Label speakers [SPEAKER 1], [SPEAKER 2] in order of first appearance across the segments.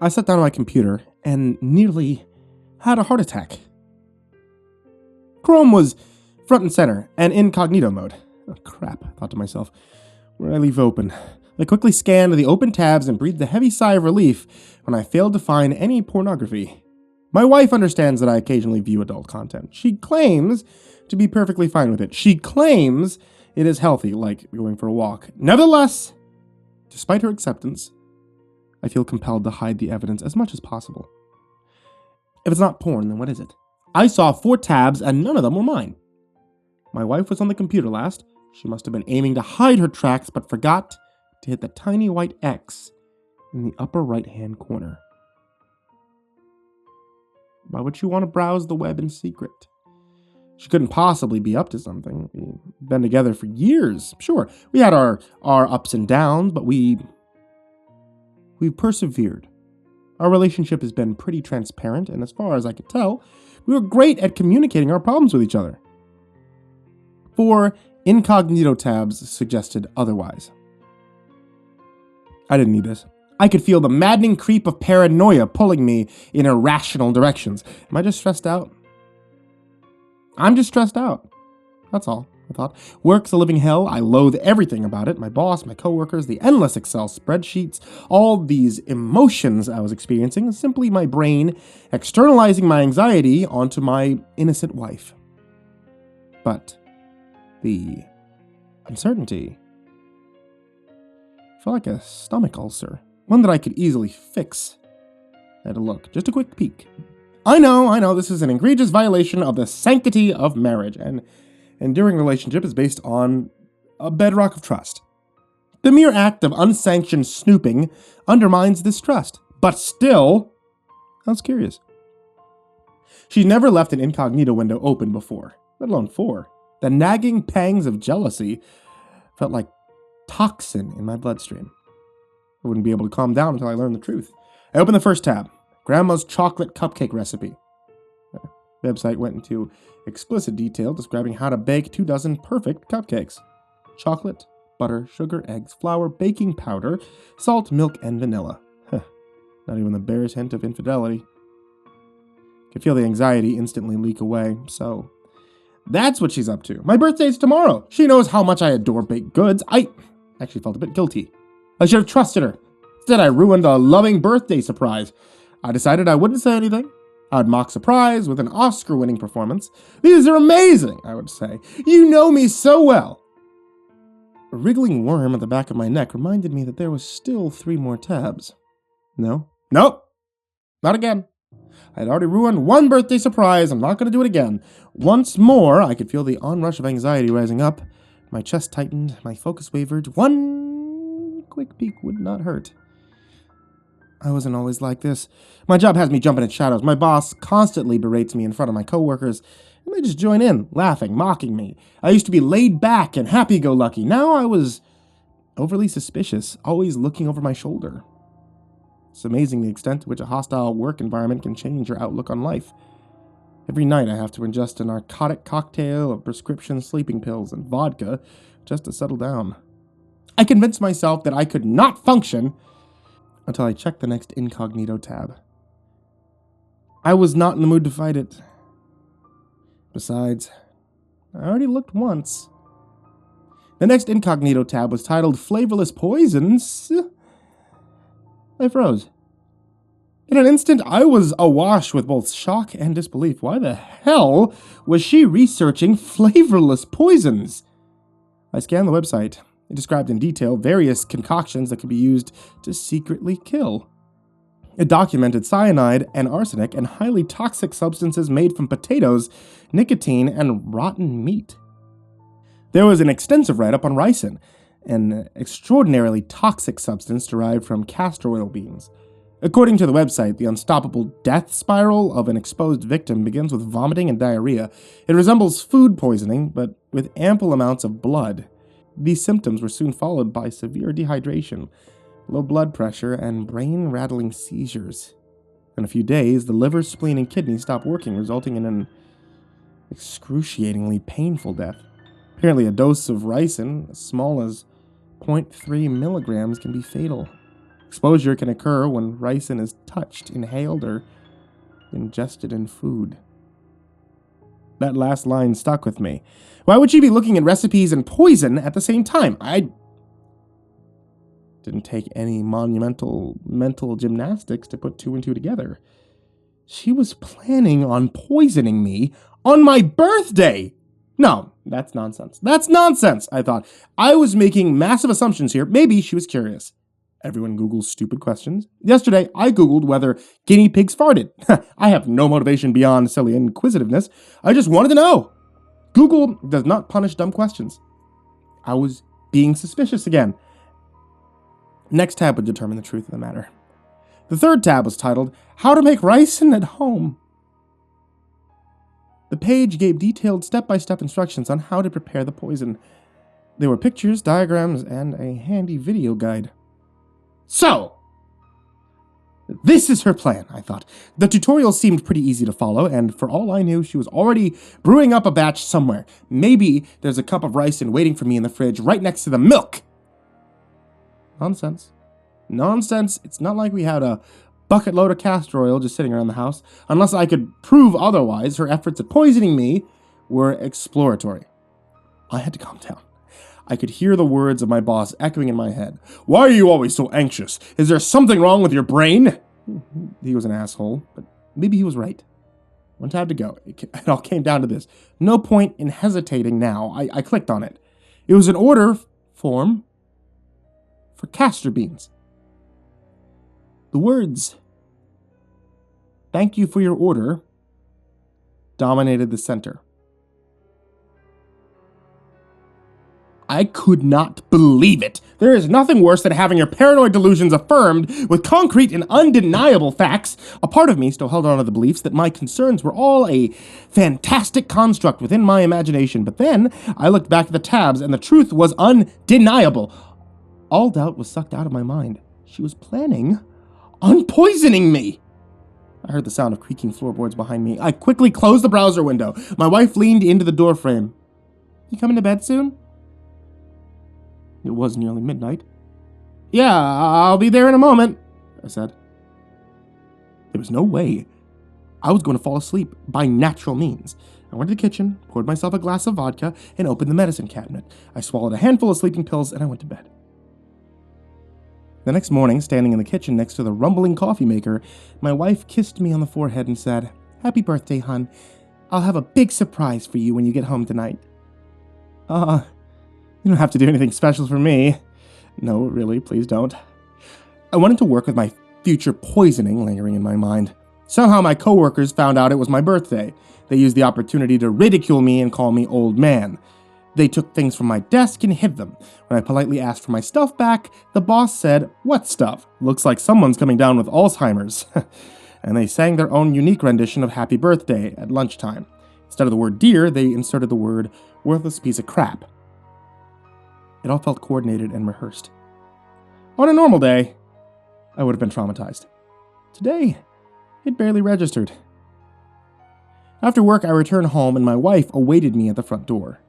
[SPEAKER 1] I sat down on my computer and nearly had a heart attack. Chrome was front and center and incognito mode. Oh, crap, I thought to myself. Where did I leave open? I quickly scanned the open tabs and breathed a heavy sigh of relief when I failed to find any pornography. My wife understands that I occasionally view adult content. She claims to be perfectly fine with it. She claims it is healthy, like going for a walk. Nevertheless, despite her acceptance, I feel compelled to hide the evidence as much as possible. If it's not porn, then what is it? I saw 4 tabs and none of them were mine. My wife was on the computer last. She must have been aiming to hide her tracks, but forgot to hit the tiny white X in the upper right-hand corner. Why would she want to browse the web in secret? She couldn't possibly be up to something. We've been together for years. Sure, we had our ups and downs, but we've persevered. Our relationship has been pretty transparent, and as far as I could tell, we were great at communicating our problems with each other. 4 incognito tabs suggested otherwise. I didn't need this. I could feel the maddening creep of paranoia pulling me in irrational directions. Am I just stressed out? I'm just stressed out. That's all, I thought. Work's a living hell. I loathe everything about it. My boss, my coworkers, the endless Excel spreadsheets, all these emotions I was experiencing, simply my brain externalizing my anxiety onto my innocent wife. But the uncertainty felt like a stomach ulcer, one that I could easily fix. I had a look, just a quick peek. I know, this is an egregious violation of the sanctity of marriage, and enduring relationship is based on a bedrock of trust. The mere act of unsanctioned snooping undermines this trust, but still, I was curious. She never left an incognito window open before, let alone 4. The nagging pangs of jealousy felt like toxin in my bloodstream. I wouldn't be able to calm down until I learned the truth. I opened the first tab. Grandma's chocolate cupcake recipe. The website went into explicit detail describing how to bake 24 perfect cupcakes. Chocolate, butter, sugar, eggs, flour, baking powder, salt, milk, and vanilla. Not even the barest hint of infidelity. Could feel the anxiety instantly leak away, so that's what she's up to. My birthday's tomorrow. She knows how much I adore baked goods. I actually felt a bit guilty. I should have trusted her. Instead, I ruined a loving birthday surprise. I decided I wouldn't say anything. I would mock surprise with an Oscar-winning performance. These are amazing, I would say. You know me so well. A wriggling worm at the back of my neck reminded me that there was still 3 more tabs. No. Nope. Not again. I had already ruined 1 birthday surprise. I'm not going to do it again. Once more, I could feel the onrush of anxiety rising up. My chest tightened. My focus wavered. 1 quick peek would not hurt. I wasn't always like this. My job has me jumping at shadows. My boss constantly berates me in front of my coworkers, and they just join in, laughing, mocking me. I used to be laid back and happy-go-lucky. Now I was overly suspicious, always looking over my shoulder. It's amazing the extent to which a hostile work environment can change your outlook on life. Every night I have to ingest a narcotic cocktail of prescription sleeping pills and vodka just to settle down. I convinced myself that I could not function until I checked the next incognito tab. I was not in the mood to fight it. Besides, I already looked once. The next incognito tab was titled Flavorless Poisons. I froze. In an instant, I was awash with both shock and disbelief. Why the hell was she researching flavorless poisons? I scanned the website. It described in detail various concoctions that could be used to secretly kill. It documented cyanide and arsenic and highly toxic substances made from potatoes, nicotine, and rotten meat. There was an extensive write-up on ricin, an extraordinarily toxic substance derived from castor oil beans. According to the website, the unstoppable death spiral of an exposed victim begins with vomiting and diarrhea. It resembles food poisoning, but with ample amounts of blood. These symptoms were soon followed by severe dehydration, low blood pressure, and brain-rattling seizures. In a few days, the liver, spleen, and kidney stopped working, resulting in an excruciatingly painful death. Apparently, a dose of ricin, as small as 0.3 milligrams, can be fatal. Exposure can occur when ricin is touched, inhaled, or ingested in food. That last line stuck with me. Why would she be looking at recipes and poison at the same time? I didn't take any monumental mental gymnastics to put two and two together. She was planning on poisoning me on my birthday. No, that's nonsense. That's nonsense, I thought. I was making massive assumptions here. Maybe she was curious. Everyone Googles stupid questions. Yesterday, I Googled whether guinea pigs farted. I have no motivation beyond silly inquisitiveness. I just wanted to know. Google does not punish dumb questions. I was being suspicious again. Next tab would determine the truth of the matter. The third tab was titled, How to Make Ricin at Home. The page gave detailed step-by-step instructions on how to prepare the poison. There were pictures, diagrams, and a handy video guide. So, this is her plan, I thought. The tutorial seemed pretty easy to follow, and for all I knew, she was already brewing up a batch somewhere. Maybe there's a cup of ricin waiting for me in the fridge right next to the milk. Nonsense. Nonsense. It's not like we had a bucket load of castor oil just sitting around the house. Unless I could prove otherwise, her efforts at poisoning me were exploratory. I had to calm down. I could hear the words of my boss echoing in my head. Why are you always so anxious? Is there something wrong with your brain? He was an asshole, but maybe he was right. One tab to go. It all came down to this. No point in hesitating now. I clicked on it. It was an order form for castor beans. The words, "Thank you for your order," dominated the center. I could not believe it. There is nothing worse than having your paranoid delusions affirmed with concrete and undeniable facts. A part of me still held on to the beliefs that my concerns were all a fantastic construct within my imagination, but then I looked back at the tabs and the truth was undeniable. All doubt was sucked out of my mind. She was planning on poisoning me. I heard the sound of creaking floorboards behind me. I quickly closed the browser window. My wife leaned into the doorframe. You coming to bed soon? It was nearly midnight. Yeah, I'll be there in a moment, I said. There was no way I was going to fall asleep by natural means. I went to the kitchen, poured myself a glass of vodka, and opened the medicine cabinet. I swallowed a handful of sleeping pills, and I went to bed. The next morning, standing in the kitchen next to the rumbling coffee maker, my wife kissed me on the forehead and said, Happy birthday, hon. I'll have a big surprise for you when you get home tonight. You don't have to do anything special for me. No, really, please don't. I went into work with my future poisoning lingering in my mind. Somehow my coworkers found out it was my birthday. They used the opportunity to ridicule me and call me old man. They took things from my desk and hid them. When I politely asked for my stuff back, the boss said, What stuff? Looks like someone's coming down with Alzheimer's. And they sang their own unique rendition of Happy Birthday at lunchtime. Instead of the word dear, they inserted the word worthless piece of crap. It all felt coordinated and rehearsed. On a normal day, I would have been traumatized. Today, it barely registered. After work, I returned home and my wife awaited me at the front door.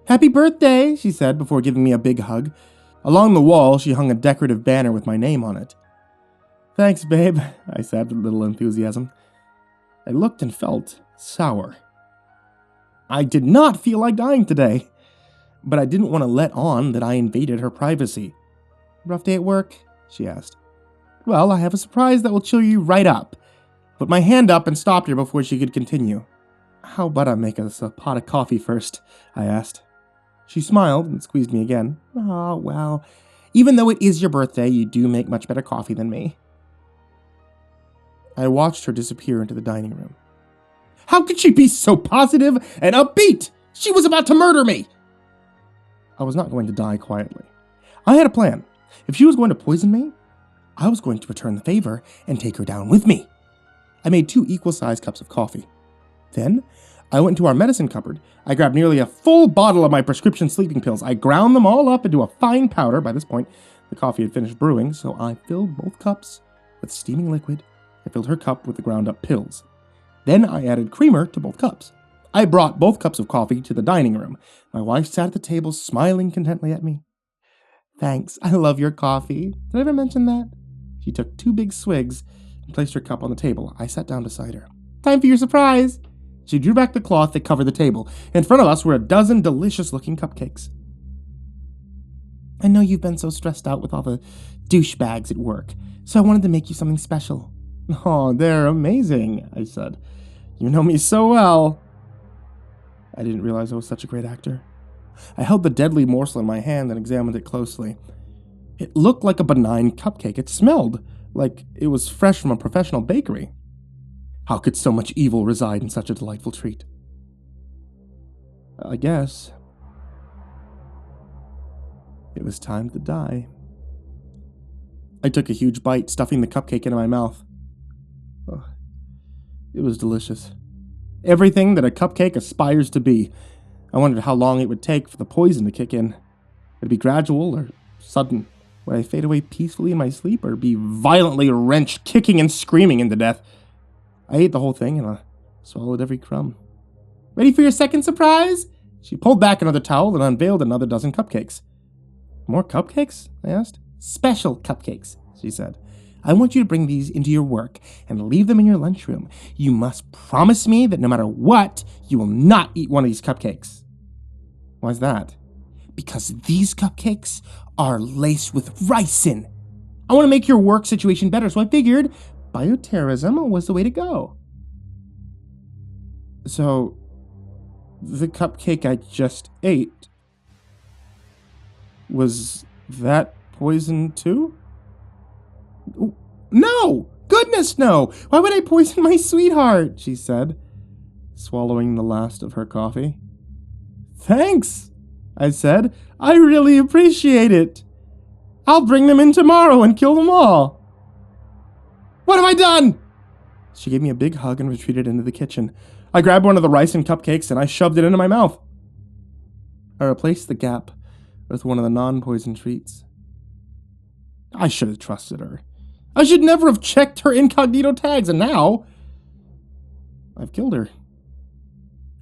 [SPEAKER 1] Happy birthday, she said before giving me a big hug. Along the wall, she hung a decorative banner with my name on it. Thanks, babe, I said with little enthusiasm. I looked and felt sour. I did not feel like dying today. But I didn't want to let on that I invaded her privacy. Rough day at work? She asked. Well, I have a surprise that will cheer you right up. Put my hand up and stopped her before she could continue. How about I make us a pot of coffee first? I asked. She smiled and squeezed me again. Oh, well, even though it is your birthday, you do make much better coffee than me. I watched her disappear into the dining room. How could she be so positive and upbeat? She was about to murder me! I was not going to die quietly. I had a plan. If she was going to poison me, I was going to return the favor and take her down with me. I made 2 equal-sized cups of coffee. Then, I went into our medicine cupboard. I grabbed nearly a full bottle of my prescription sleeping pills. I ground them all up into a fine powder. By this point, the coffee had finished brewing, so I filled both cups with steaming liquid. I filled her cup with the ground-up pills. Then I added creamer to both cups. I brought both cups of coffee to the dining room. My wife sat at the table, smiling contently at me. Thanks, I love your coffee. Did I ever mention that? She took 2 big swigs and placed her cup on the table. I sat down beside her. Time for your surprise! She drew back the cloth that covered the table. In front of us were a dozen delicious-looking cupcakes. I know you've been so stressed out with all the douchebags at work, so I wanted to make you something special. Oh, they're amazing, I said. You know me so well. I didn't realize I was such a great actor. I held the deadly morsel in my hand and examined it closely. It looked like a benign cupcake. It smelled like it was fresh from a professional bakery. How could so much evil reside in such a delightful treat? I guess it was time to die. I took a huge bite, stuffing the cupcake into my mouth. Oh, it was delicious. Everything that a cupcake aspires to be. I wondered how long it would take for the poison to kick in. Would it be gradual or sudden? Would I fade away peacefully in my sleep or be violently wrenched, kicking and screaming into death? I ate the whole thing and I swallowed every crumb. Ready for your second surprise? She pulled back another towel and unveiled another dozen cupcakes. More cupcakes? I asked. Special cupcakes, she said. I want you to bring these into your work and leave them in your lunchroom. You must promise me that no matter what, you will not eat one of these cupcakes. Why's that? Because these cupcakes are laced with ricin. I want to make your work situation better, so I figured bioterrorism was the way to go. So, the cupcake I just ate, was that poison too? No! Goodness, no! Why would I poison my sweetheart? She said, swallowing the last of her coffee. Thanks, I said. I really appreciate it. I'll bring them in tomorrow and kill them all. What have I done? She gave me a big hug and retreated into the kitchen. I grabbed one of the ricin cupcakes and I shoved it into my mouth. I replaced the gap with one of the non-poison treats. I should have trusted her. I should never have checked her incognito tags, and now I've killed her.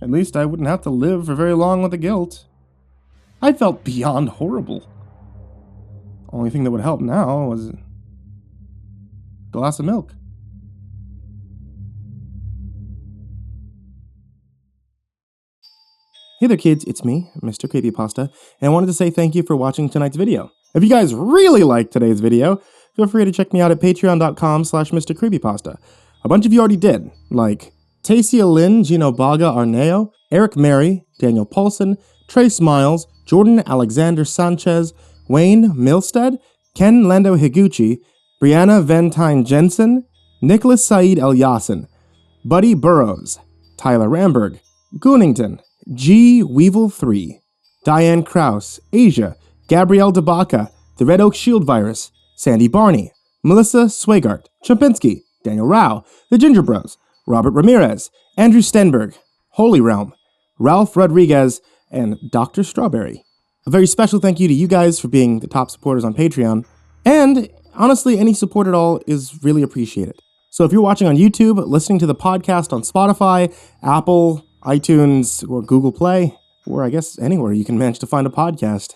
[SPEAKER 1] At least I wouldn't have to live for very long with the guilt. I felt beyond horrible. Only thing that would help now was a glass of milk. Hey there kids, it's me, MrCreepyPasta, and I wanted to say thank you for watching tonight's video. If you guys really liked today's video, feel free to check me out at patreon.com/MrCreepyPasta. A bunch of you already did, like Taysia-lynn, Genobaga-Arneho, Erik Mary, Daniel Poulsen, Trace Miles, Jordan Alexander Sanchez, Wayne Milstead, Ken Lando Higuchi, Brianna Tine-Janzen, Nicholas Saeid Alyain, Buddy Burroughs, Tyler Ramberg, Goonington, G. Weevil 3, Diane Kraus, Asia, Gabrielle de Baca, TheRedOakShieldVirus, Sindee Barney, Melissa Sweigart, Chompski, Daniel Rowe, The Ginger Bros, Robert Ramirez, Andrew Stenberg, Holy Realm, Ralph Rodriguez, and Dr. Strawberry. A very special thank you to you guys for being the top supporters on Patreon, and honestly, any support at all is really appreciated. So if you're watching on YouTube, listening to the podcast on Spotify, Apple, iTunes, or Google Play, or I guess anywhere you can manage to find a podcast,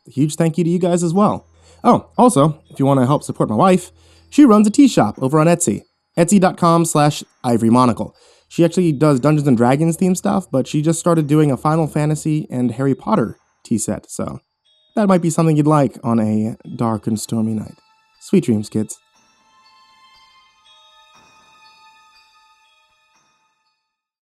[SPEAKER 1] a huge thank you to you guys as well. Oh, also, if you want to help support my wife, she runs a tea shop over on Etsy, etsy.com/ivorymonocle. She actually does Dungeons & Dragons themed stuff, but she just started doing a Final Fantasy and Harry Potter tea set, so that might be something you'd like on a dark and stormy night. Sweet dreams, kids.